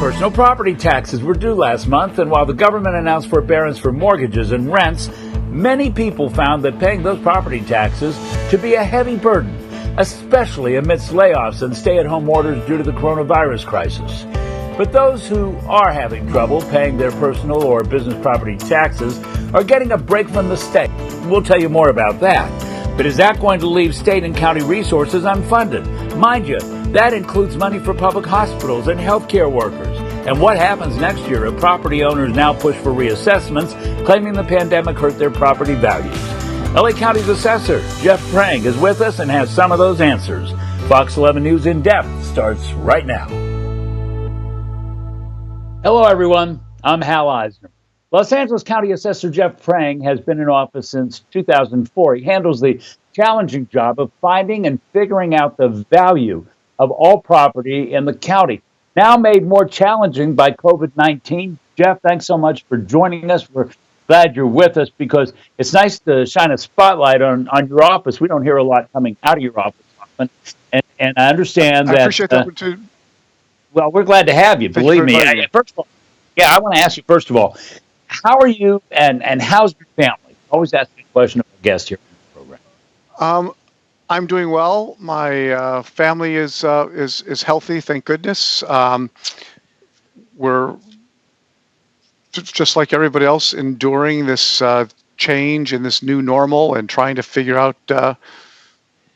Personal property taxes were due last month, and while the government announced forbearance for mortgages and rents, many people found that paying those property taxes to be a heavy burden, especially amidst layoffs and stay-at-home orders due to the coronavirus crisis. But those who are having trouble paying their personal or business property taxes are getting a break from the state. We'll tell you more about that. But is that going to leave state and county resources unfunded? Mind you, that includes money for public hospitals and healthcare workers. And what happens next year if property owners now push for reassessments, claiming the pandemic hurt their property values? LA County's Assessor Jeff Prang is with us and has some of those answers. Fox 11 News In Depth starts right now. Hello, everyone. I'm Hal Eisner. Los Angeles County Assessor Jeff Prang has been in office since 2004. He handles the challenging job of finding and figuring out the value of all property in the county, now made more challenging by COVID-19. Jeff, thanks so much for joining us. We're glad you're with us because it's nice to shine a spotlight on your office. We don't hear a lot coming out of your office often, and I understand that. I appreciate that too. Well, we're glad to have you. Believe me. First of all, I want to ask you, first of all, how are you and how's your family? Always ask the question of a guest here on the program. I'm doing well. My family is healthy, thank goodness. We're just like everybody else, enduring this change and this new normal, and trying to figure out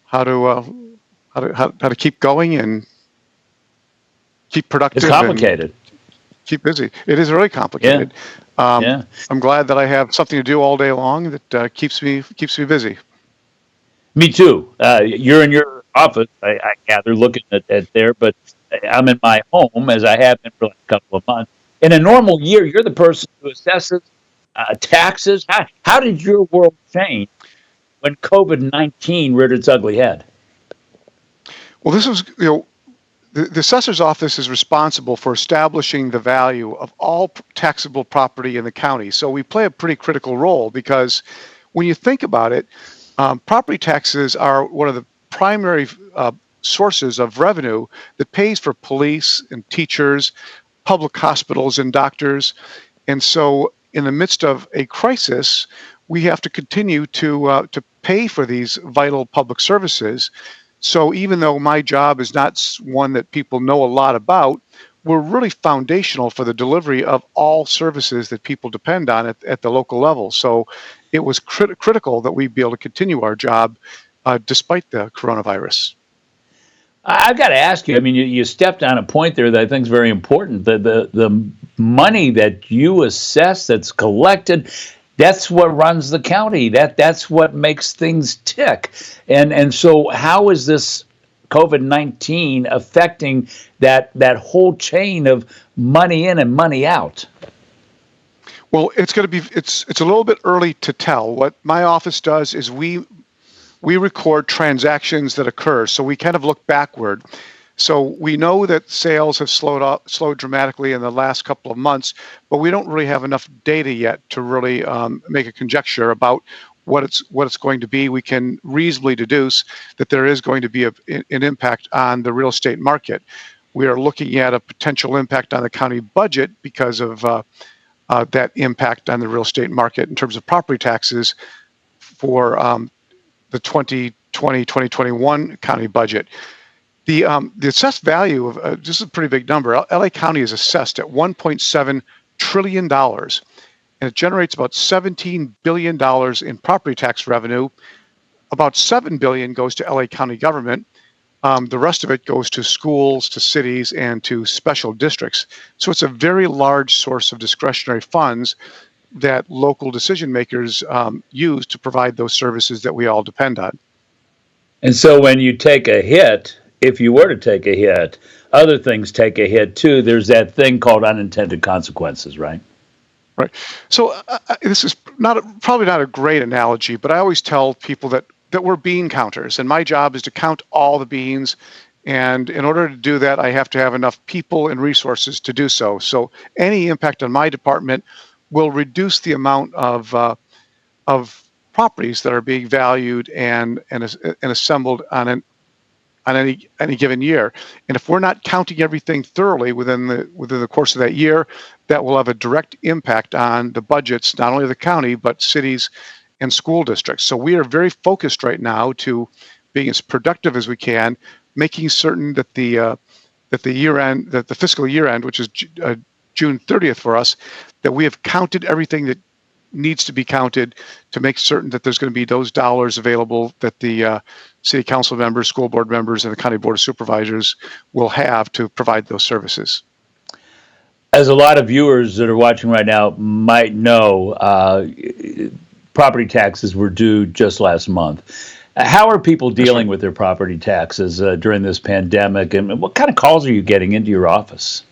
how to keep going and keep productive. It's complicated. Keep busy. It is really complicated. Yeah. I'm glad that I have something to do all day long that keeps me busy. Me too. You're in your office, I gather, looking at there, but I'm in my home, as I have been for like a couple of months. In a normal year, you're the person who assesses taxes. How did your world change when COVID-19 reared its ugly head? Well, this was, the assessor's office is responsible for establishing the value of all taxable property in the county. So we play a pretty critical role because when you think about it, property taxes are one of the primary sources of revenue that pays for police and teachers, public hospitals and doctors. And so in the midst of a crisis, we have to continue to pay for these vital public services. So even though my job is not one that people know a lot about, we're really foundational for the delivery of all services that people depend on at the local level. So it was critical that we be able to continue our job despite the coronavirus. I've got to ask you, I mean, you stepped on a point there that I think is very important. The money that you assess that's collected, that's what runs the county. That's what makes things tick. And so how is this COVID-19 affecting that whole chain of money in and money out? Well, it's a little bit early to tell. What my office does is we record transactions that occur, so we kind of look backward. So we know that sales have slowed dramatically in the last couple of months, but we don't really have enough data yet to really make a conjecture about what it's going to be. We can reasonably deduce that there is going to be an impact on the real estate market. We are looking at a potential impact on the county budget because of that impact on the real estate market in terms of property taxes for the 2020-2021 county budget. The assessed value of this is a pretty big number. LA County is assessed at $1.7 trillion, and it generates about $17 billion in property tax revenue. About $7 billion goes to LA County government. The rest of it goes to schools, to cities, and to special districts. So it's a very large source of discretionary funds that local decision makers use to provide those services that we all depend on. And so when you take a hit, if you were to take a hit, other things take a hit too. There's that thing called unintended consequences, right? Right. So this is probably not a great analogy, but I always tell people that we're bean counters, and my job is to count all the beans. And in order to do that, I have to have enough people and resources to do so. So any impact on my department will reduce the amount of properties that are being valued and assembled on on any given year. And if we're not counting everything thoroughly within the course of that year, that will have a direct impact on the budgets, not only of the county, but cities and school districts. So we are very focused right now to being as productive as we can, making certain that the fiscal year end, which is June 30th for us, that we have counted everything that needs to be counted to make certain that there's going to be those dollars available that the city council members, school board members, and the county board of supervisors will have to provide those services. As a lot of viewers that are watching right now might know, property taxes were due just last month. How are people dealing with their property taxes during this pandemic, and what kind of calls are you getting into your office?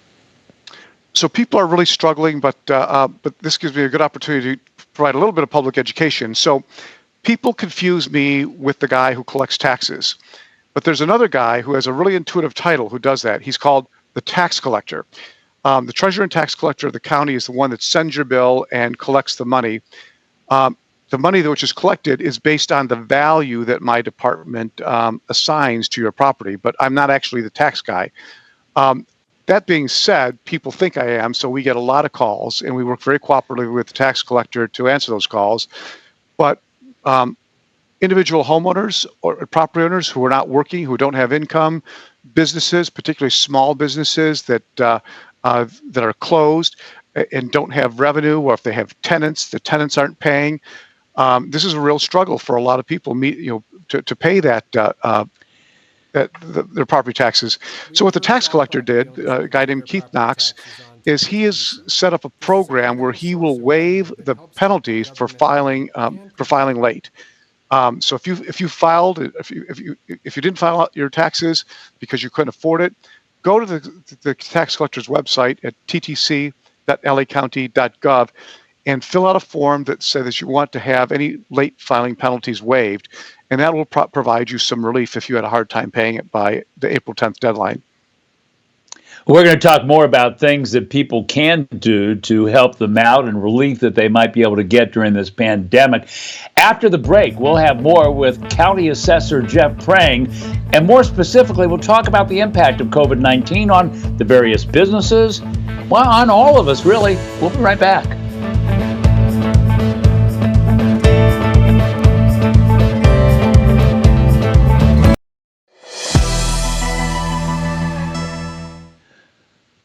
So people are really struggling, but this gives me a good opportunity to provide a little bit of public education. So people confuse me with the guy who collects taxes, but there's another guy who has a really intuitive title who does that. He's called the tax collector. The treasurer and tax collector of the county is the one that sends your bill and collects the money. The money which is collected is based on the value that my department assigns to your property, but I'm not actually the tax guy. That being said, people think I am, so we get a lot of calls, and we work very cooperatively with the tax collector to answer those calls. But individual homeowners or property owners who are not working, who don't have income, businesses, particularly small businesses that are closed and don't have revenue, or if they have tenants, the tenants aren't paying. This is a real struggle for a lot of people, to pay that. Their property taxes. So what the tax collector did, a guy named Keith Knox, is he has set up a program where he will waive the penalties for filing late. So if you didn't file out your taxes because you couldn't afford it, go to the tax collector's website at ttc.lacounty.gov and fill out a form that says you want to have any late filing penalties waived. And that will provide you some relief if you had a hard time paying it by the April 10th deadline. We're going to talk more about things that people can do to help them out and relief that they might be able to get during this pandemic. After the break, we'll have more with County Assessor Jeff Prang. And more specifically, we'll talk about the impact of COVID-19 on the various businesses, well, on all of us, really. We'll be right back.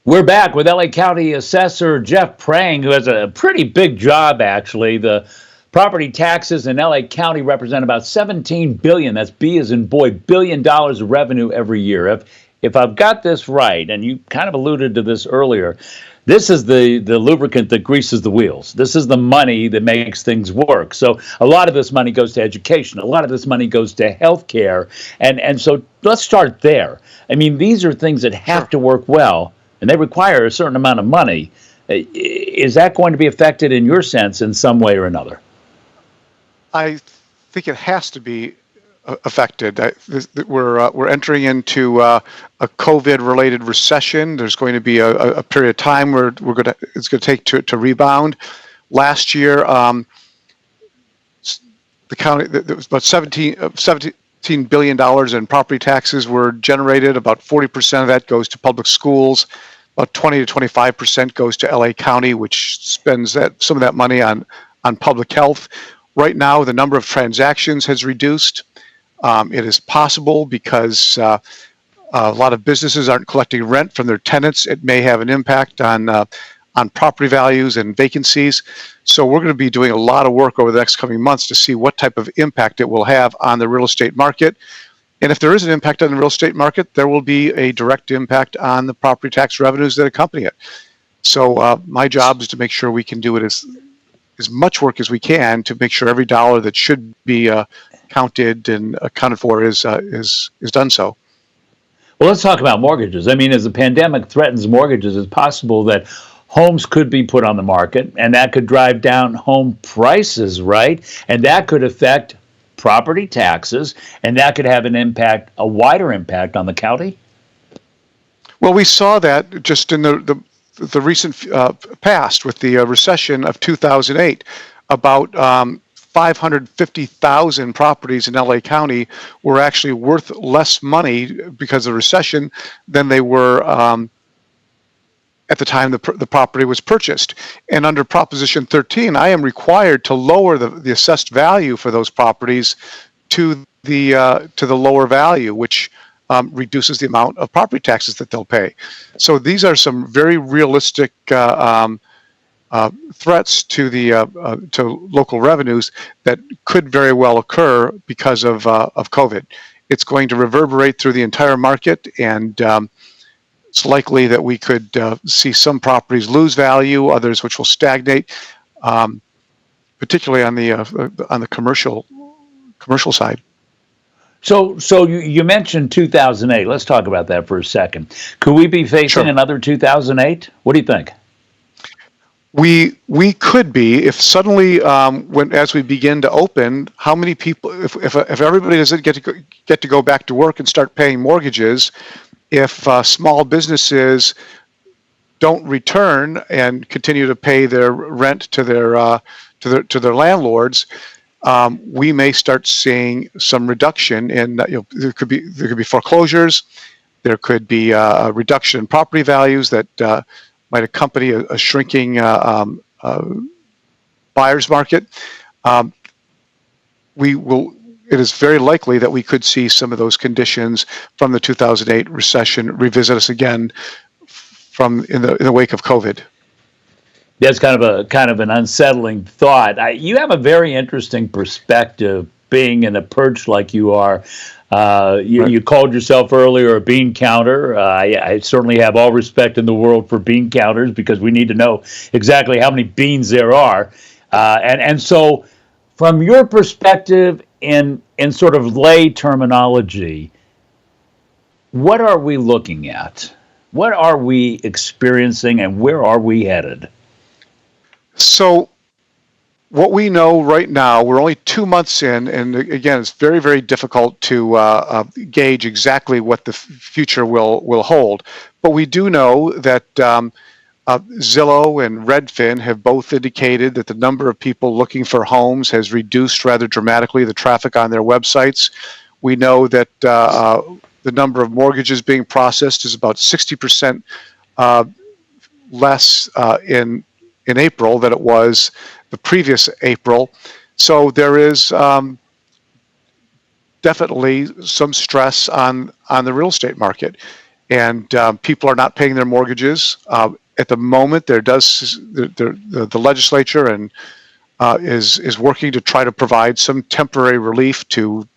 We're back with LA County Assessor Jeff Prang, who has a pretty big job, actually. The property taxes in LA County represent about $17 billion, that's B as in boy, $1 billion of revenue every year. If I've got this right, and you kind of alluded to this earlier, this is the lubricant that greases the wheels. This is the money that makes things work. So a lot of this money goes to education. A lot of this money goes to health care. And so let's start there. I mean, these are things that have to work well, and they require a certain amount of money. Is that going to be affected in your sense in some way or another? I think it has to be affected. We're entering into a COVID-related recession. There's going to be a period of time where it's going to take to rebound. Last year, the county, there was about $17 billion in property taxes were generated. About 40% of that goes to public schools. About 20 to 25% goes to LA County, which spends some of that money on public health. Right now, the number of transactions has reduced. It is possible because a lot of businesses aren't collecting rent from their tenants. It may have an impact on property values and vacancies. So we're going to be doing a lot of work over the next coming months to see what type of impact it will have on the real estate market. And if there is an impact on the real estate market, there will be a direct impact on the property tax revenues that accompany it. So my job is to make sure we can do it as much work as we can to make sure every dollar that should be counted and accounted for is done so. Well, let's talk about mortgages. I mean, as the pandemic threatens mortgages, it's possible that homes could be put on the market, and that could drive down home prices, right? And that could affect property taxes, and that could have a wider impact on the county? Well, we saw that just in the recent past with the recession of 2008. About 550,000 properties in LA County were actually worth less money because of the recession than they were at the time the property was purchased. And under Proposition 13, I am required to lower the assessed value for those properties to the lower value, which reduces the amount of property taxes that they'll pay. So these are some very realistic threats to to local revenues that could very well occur because of COVID. It's going to reverberate through the entire market, and it's likely that we could see some properties lose value, others which will stagnate, particularly on the commercial side. So you mentioned 2008. Let's talk about that for a second. Could we be facing another 2008? What do you think? We could be, if suddenly as we begin to open, how many people, if everybody doesn't get to go back to work and start paying mortgages, if small businesses don't return and continue to pay their rent to their landlords, we may start seeing some reduction in, there could be foreclosures, there could be a reduction in property values that might accompany a shrinking buyer's market. It is very likely that we could see some of those conditions from the 2008 recession revisit us again in the wake of COVID. That's kind of an unsettling thought. You have a very interesting perspective, being in a perch like you are. You called yourself earlier a bean counter. I certainly have all respect in the world for bean counters, because we need to know exactly how many beans there are. And so, from your perspective, in sort of lay terminology, what are we looking at? What are we experiencing, and where are we headed? So what we know right now, we're only 2 months in, and again, it's very, very difficult to gauge exactly what the future will hold. But we do know that Zillow and Redfin have both indicated that the number of people looking for homes has reduced rather dramatically, the traffic on their websites. We know that the number of mortgages being processed is about 60% less in April than it was the previous April. So there is definitely some stress on the real estate market, and people are not paying their mortgages. At the moment, the legislature and is working to try to provide some temporary relief to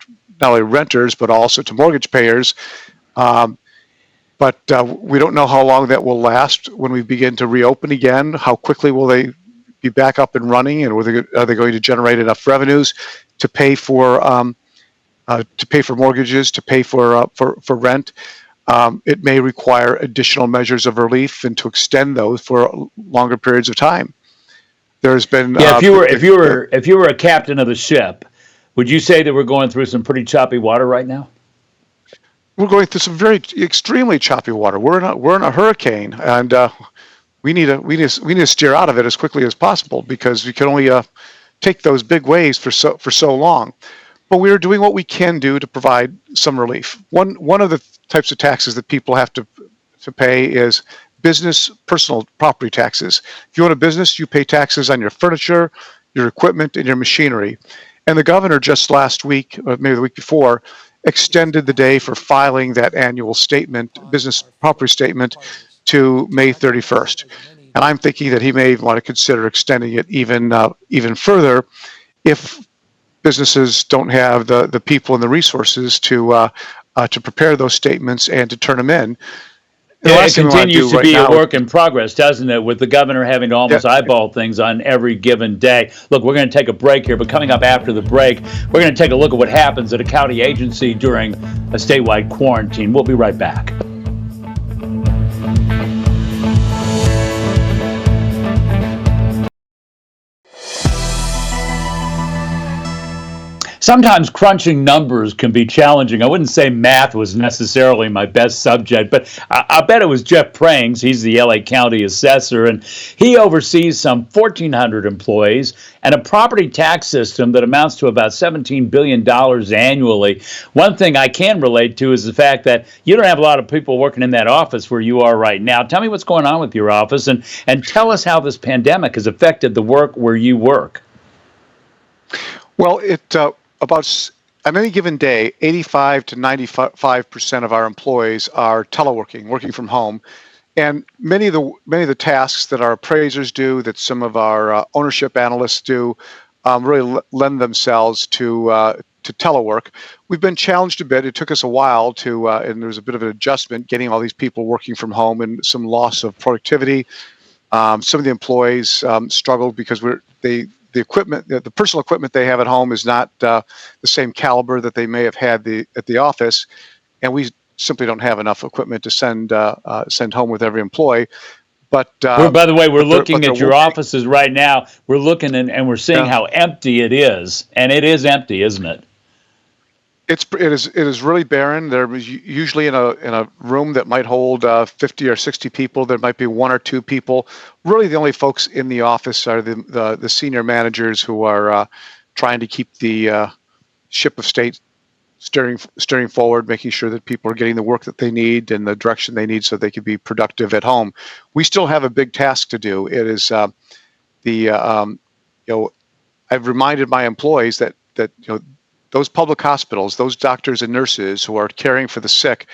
not only renters but also to mortgage payers. But we don't know how long that will last when we begin to reopen again. How quickly will they be back up and running, and are they going to generate enough revenues to pay for mortgages, to pay for rent? It may require additional measures of relief and to extend those for longer periods of time. There's been if you were a captain of the ship, would you say that we're going through some pretty choppy water right now? We're going through some very extremely choppy water. We're in a hurricane, and we need to steer out of it as quickly as possible, because we can only take those big waves for so long. But we are doing what we can do to provide some relief. One of the types of taxes that people have to pay is business personal property taxes. If you own a business, you pay taxes on your furniture, your equipment, and your machinery. And the governor just last week, or maybe the week before, extended the day for filing that annual statement, business property statement, to May 31st. And I'm thinking that he may want to consider extending it even further if businesses don't have the people and the resources to prepare those statements and to turn them in. It continues to be a work in progress, doesn't it, with the governor having to almost eyeball things on every given day. Look, we're going to take a break here, but coming up after the break, we're going to take a look at what happens at a county agency during a statewide quarantine. We'll be right back. Sometimes crunching numbers can be challenging. I wouldn't say math was necessarily my best subject, but I bet it was Jeff Prang's. He's the LA County assessor, and he oversees some 1,400 employees and a property tax system that amounts to about $17 billion annually. One thing I can relate to is the fact that you don't have a lot of people working in that office where you are right now. Tell me what's going on with your office, and tell us how this pandemic has affected the work where you work. Well, on any given day, 85 to 95% of our employees are teleworking, working from home, and many of the tasks that our appraisers do, that some of our ownership analysts do, really lend themselves to telework. We've been challenged a bit. It took us a while and there was a bit of an adjustment getting all these people working from home and some loss of productivity. Some of the employees struggled because the equipment, the personal equipment they have at home is not the same caliber that they may have had at the office, and we simply don't have enough equipment to send home with every employee. But by the way, we're looking at your offices right now. We're looking and we're seeing how empty it is, and it is empty, isn't it? It is really barren. There was usually in a room that might hold 50 or 60 people, there might be one or two people. Really, the only folks in the office are the senior managers who are trying to keep the ship of state steering forward, making sure that people are getting the work that they need and the direction they need so they can be productive at home. We still have a big task to do. It is I've reminded my employees that those public hospitals, those doctors and nurses who are caring for the sick,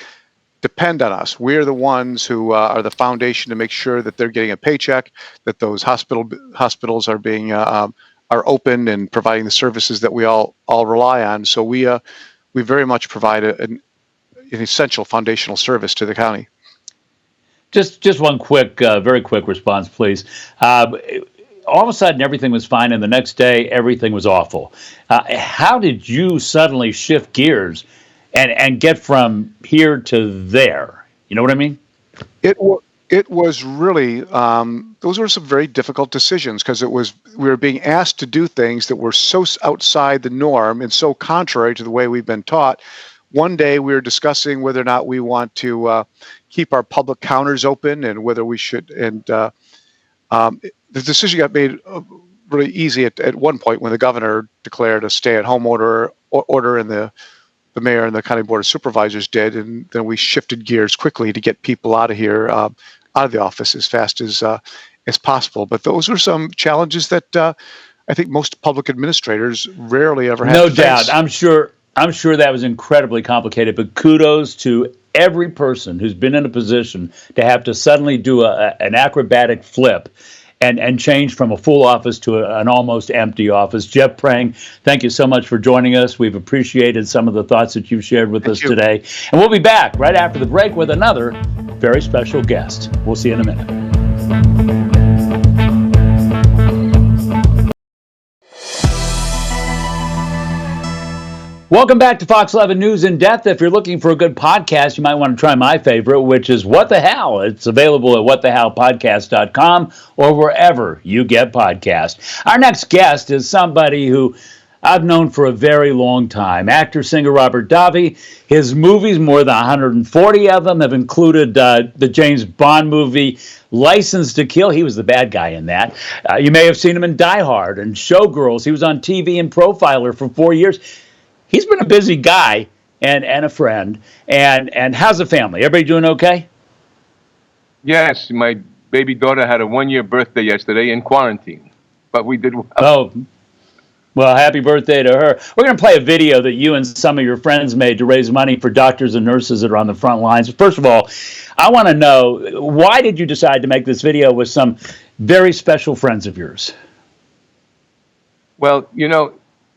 depend on us. We're the ones who are the foundation to make sure that they're getting a paycheck, that those hospitals are being are open and providing the services that we all rely on. So we very much provide an essential foundational service to the county. Just one quick, very quick response, please. All of a sudden, everything was fine, and the next day, everything was awful. How did you suddenly shift gears and get from here to there? You know what I mean? It was really, those were some very difficult decisions because we were being asked to do things that were so outside the norm and so contrary to the way we've been taught. One day we were discussing whether or not we want to keep our public counters open and whether we should, and the decision got made really easy at one point when the governor declared a stay-at-home order and the mayor and the county board of supervisors did, and then we shifted gears quickly to get people out of here, out of the office as fast as possible. But those were some challenges that I think most public administrators rarely ever had. No to doubt. face. I'm sure that was incredibly complicated. But kudos to every person who's been in a position to have to suddenly do an acrobatic flip and change from a full office to an almost empty office. Jeff Prang, thank you so much for joining us. We've appreciated some of the thoughts that you've shared with us today. And we'll be back right after the break with another very special guest. We'll see you in a minute. Welcome back to Fox 11 News in Depth. If you're looking for a good podcast, you might want to try my favorite, which is What the Hell. It's available at whatthehellpodcast.com or wherever you get podcasts. Our next guest is somebody who I've known for a very long time. Actor, singer Robert Davi. His movies, more than 140 of them, have included the James Bond movie License to Kill. He was the bad guy in that. You may have seen him in Die Hard and Showgirls. He was on TV and Profiler for 4 years. He's been a busy guy and a friend. And how's the family? Everybody doing okay? Yes, my baby daughter had a 1-year birthday yesterday in quarantine, but we did well. Oh, well, happy birthday to her. We're going to play a video that you and some of your friends made to raise money for doctors and nurses that are on the front lines. First of all, I want to know, why did you decide to make this video with some very special friends of yours? Well,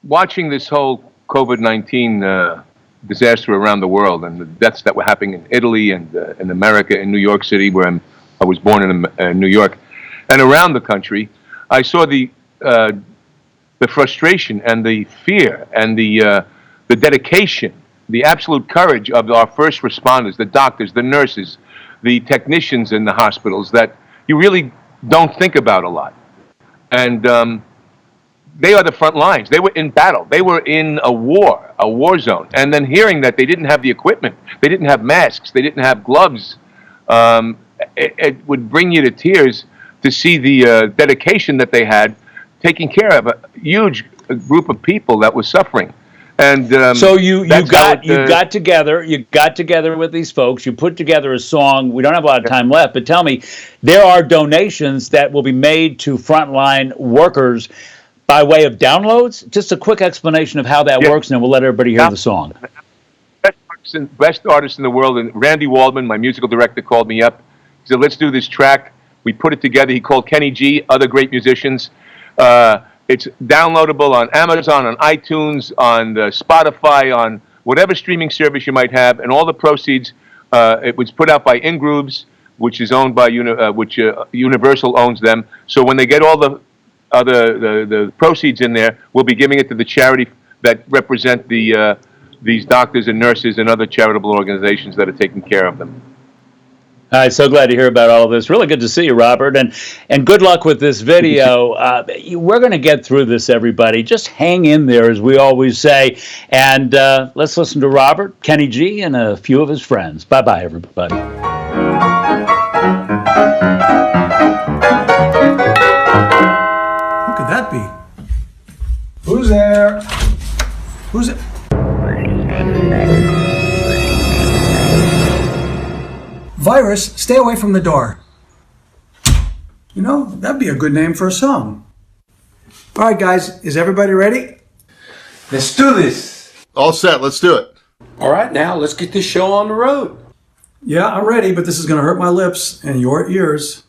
watching this whole COVID-19 disaster around the world and the deaths that were happening in Italy and in America, in New York City, where I was born in New York, and around the country, I saw the frustration and the fear and the dedication, the absolute courage of our first responders, the doctors, the nurses, the technicians in the hospitals that you really don't think about a lot. And they are the front lines. They were in battle. They were in a war zone. And then hearing that they didn't have the equipment, they didn't have masks, they didn't have gloves, it would bring you to tears to see the dedication that they had, taking care of a huge group of people that was suffering. And so you got together with these folks. You put together a song. We don't have a lot of time left, but tell me, there are donations that will be made to frontline workers by way of downloads. Just a quick explanation of how that works, and then we'll let everybody hear the song. Best artist in the world, and Randy Waldman, my musical director, called me up. He said, "Let's do this track." We put it together. He called Kenny G, other great musicians. It's downloadable on Amazon, on iTunes, on Spotify, on whatever streaming service you might have, and all the proceeds. It was put out by Ingrooves, which is owned by Universal owns them. So when they get all the proceeds in there, we'll be giving it to the charity that represent these doctors and nurses and other charitable organizations that are taking care of them. All right, so glad to hear about all of this. Really good to see you, Robert, and good luck with this video. We're going to get through this, everybody. Just hang in there, as we always say, and let's listen to Robert, Kenny G, and a few of his friends. Bye-bye, everybody. Who could that be? Who's there? Who's it? Virus, stay away from the door. You know, that'd be a good name for a song. All right, guys, is everybody ready? Let's do this. All set. Let's do it. All right, now let's get this show on the road. Yeah, I'm ready, but this is going to hurt my lips and your ears.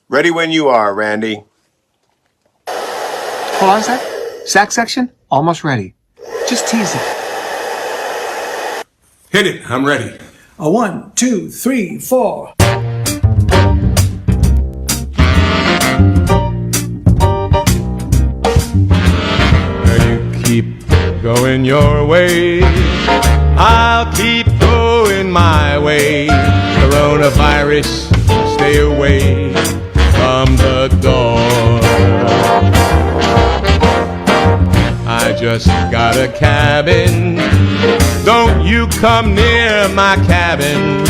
Ready when you are, Randy. Hold on a sec. Sax section, almost ready. Just tease it. Hit it. I'm ready. 1, 2, 3, 4. You keep going your way, I'll keep going my way. Coronavirus, stay away from the door. I just got a cabin, don't you come near my cabin.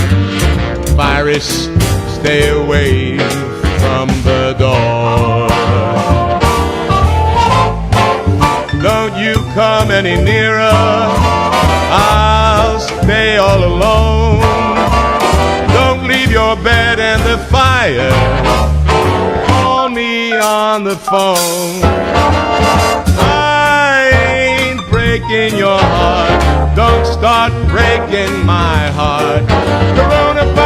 Virus, stay away from the door. Don't you come any nearer, I'll stay all alone. Don't leave your bed and the fire, call me on the phone. I ain't breaking your heart, don't start breaking my heart. Coronavirus,